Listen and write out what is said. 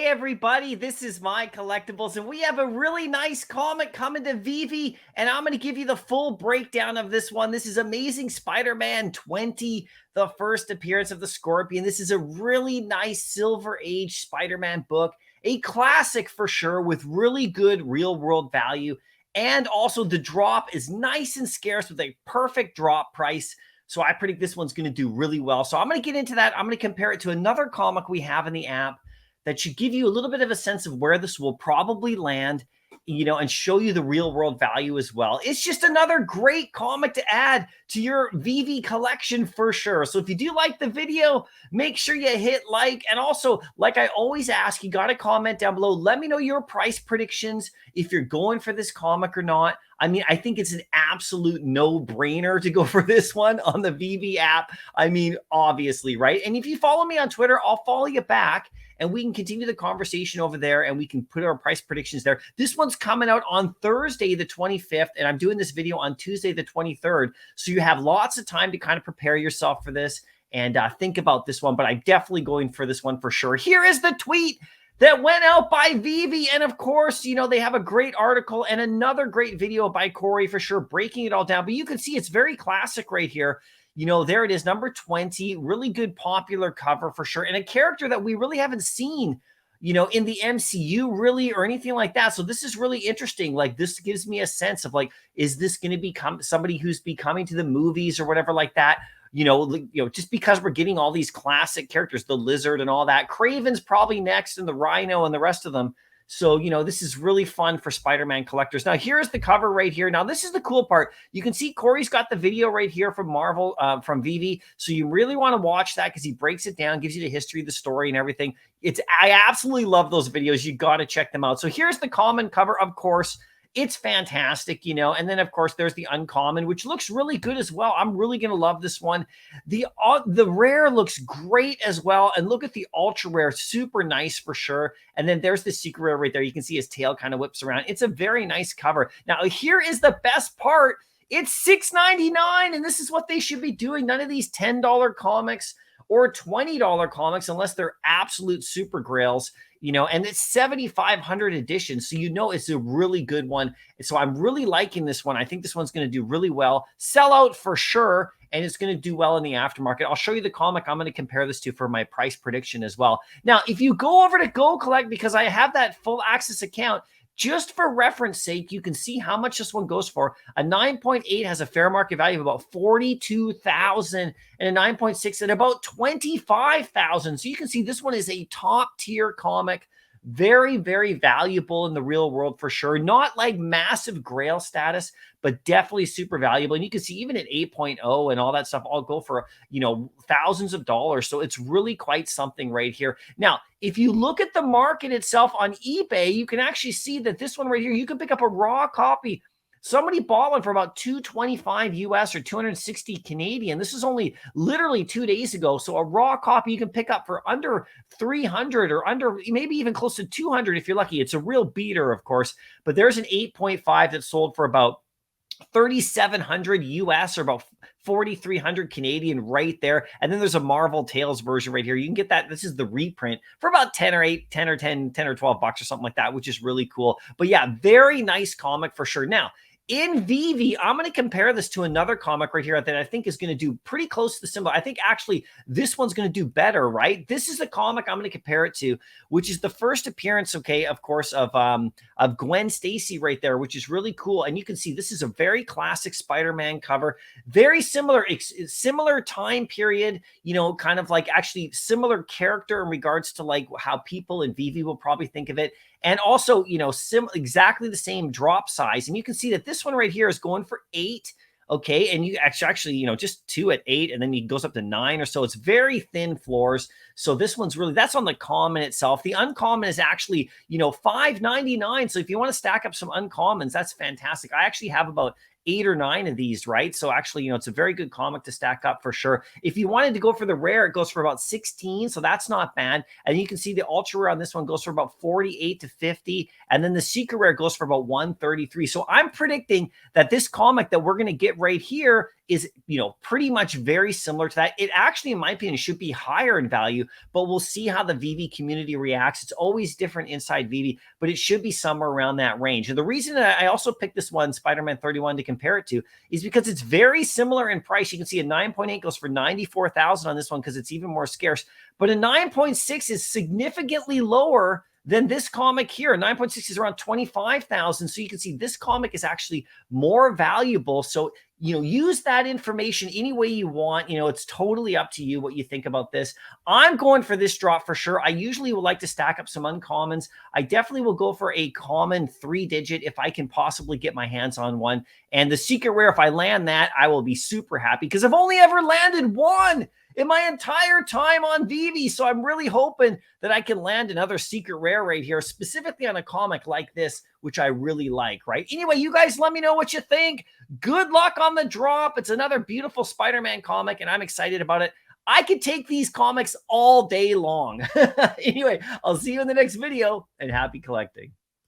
everybody, this is My Collectables, and we have a really nice comic coming to Vivi, and I'm going to give you the full breakdown of this one. This is Amazing Spider-Man 20, the first appearance of the Scorpion. This is a really nice Silver Age Spider-Man book, a classic for sure, with really good real-world value, and also the drop is nice and scarce with a perfect drop price. So I predict this one's going to do really well. So I'm going to get into that. I'm going to compare it to another comic we have in the app that should give you a little bit of a sense of where this will probably land, and show you the real world value as well. It's just another great comic to add to your Vivi collection for sure. So if you do like the video, make sure you hit like. And also, like I always ask, you got to comment down below. Let me know your price predictions, if you're going for this comic or not. I mean, I think it's an absolute no-brainer to go for this one on the Vivi app. I mean, obviously, right? And if you follow me on Twitter, I'll follow you back, and we can continue the conversation over there, and we can put our price predictions there. This one's coming out on Thursday, the 25th, and I'm doing this video on Tuesday, the 23rd. So you have lots of time to kind of prepare yourself for this and think about this one, but I'm definitely going for this one for sure. Here is the tweet that went out by Vivi. And of course, they have a great article and another great video by Corey for sure, breaking it all down. But you can see it's very classic right here. There it is, number 20, really good popular cover for sure. And a character that we really haven't seen, in the MCU really or anything like that. So this is really interesting. Like, this gives me a sense of like, is this going to become somebody who's be coming to the movies or whatever like that? Just because we're getting all these classic characters, the Lizard and all that. Craven's probably next, and the Rhino and the rest of them. So, this is really fun for Spider-Man collectors. Now, here's the cover right here. Now, this is the cool part. You can see Corey's got the video right here from Marvel, from Vivi. So you really want to watch that because he breaks it down, gives you the history of the story and everything. I absolutely love those videos. You got to check them out. So here's the common cover, of course. It's fantastic, and then of course there's the uncommon, which looks really good as well. I'm really going to love this one. The rare looks great as well. And look at the ultra rare, super nice for sure. And then there's the secret rare right there. You can see his tail kind of whips around. It's a very nice cover. Now, here is the best part. It's $6.99, and this is what they should be doing. None of these $10 comics or $20 comics, unless they're absolute super grails, and it's 7,500 editions. So, it's a really good one. And so I'm really liking this one. I think this one's going to do really well. Sell out for sure. And it's going to do well in the aftermarket. I'll show you the comic I'm going to compare this to for my price prediction as well. Now, if you go over to Go Collect, because I have that full access account, just for reference sake, you can see how much this one goes for. A 9.8 has a fair market value of about $42,000, and a 9.6 at about $25,000. So you can see this one is a top tier comic. Very, very valuable in the real world for sure. Not like massive grail status, but definitely super valuable. And you can see even at 8.0 and all that stuff all go for, thousands of dollars. So it's really quite something right here. Now, if you look at the market itself on eBay, you can actually see that this one right here, you can pick up a raw copy. Somebody bought one for about $225 US or 260 Canadian. This is only literally 2 days ago. So a raw copy you can pick up for under 300 or under maybe even close to 200 if you're lucky. It's a real beater, of course. But there's an 8.5 that sold for about 3,700 US or about 4,300 Canadian right there. And then there's a Marvel Tales version right here. You can get that. This is the reprint for about 10 or 12 bucks or something like that, which is really cool. But yeah, very nice comic for sure. Now, in Vivi, I'm going to compare this to another comic right here that I think is going to do pretty close to the similar. I think actually this one's going to do better, right? This is the comic I'm going to compare it to, which is the first appearance, of course, of Gwen Stacy right there, which is really cool. And you can see this is a very classic Spider-Man cover, very similar time period, kind of like actually similar character in regards to like how people in Vivi will probably think of it. And also, exactly the same drop size. And you can see that this one right here is going for 8. Okay. And you actually, just 2 at 8, and then it goes up to 9 or so. It's very thin floors. So this one's really, that's on the common itself. The uncommon is actually, $5.99. So if you want to stack up some uncommons, that's fantastic. I actually have about 8 or 9 of these, right? So actually, it's a very good comic to stack up for sure. If you wanted to go for the rare, it goes for about 16. So that's not bad. And you can see the ultra rare on this one goes for about 48 to 50. And then the secret rare goes for about 133. So I'm predicting that this comic that we're going to get right here is, pretty much very similar to that. It actually, in my opinion, should be higher in value, but we'll see how the Vivi community reacts. It's always different inside Vivi, but it should be somewhere around that range. And the reason that I also picked this one, Spider-Man 31, to compare it to is because it's very similar in price. You can see a 9.8 goes for 94,000 on this one because it's even more scarce, but a 9.6 is significantly lower than this comic here. 9.6 is around 25,000. So you can see this comic is actually more valuable. So, use that information any way you want. It's totally up to you what you think about this. I'm going for this drop for sure. I usually would like to stack up some uncommons. I definitely will go for a common 3-digit if I can possibly get my hands on one. And the secret rare, if I land that, I will be super happy because I've only ever landed one in my entire time on Vivi. So I'm really hoping that I can land another secret rare right here, specifically on a comic like this, which I really like, right? Anyway, you guys let me know what you think. Good luck on the drop. It's another beautiful Spider-Man comic, and I'm excited about it. I could take these comics all day long. Anyway, I'll see you in the next video, and happy collecting.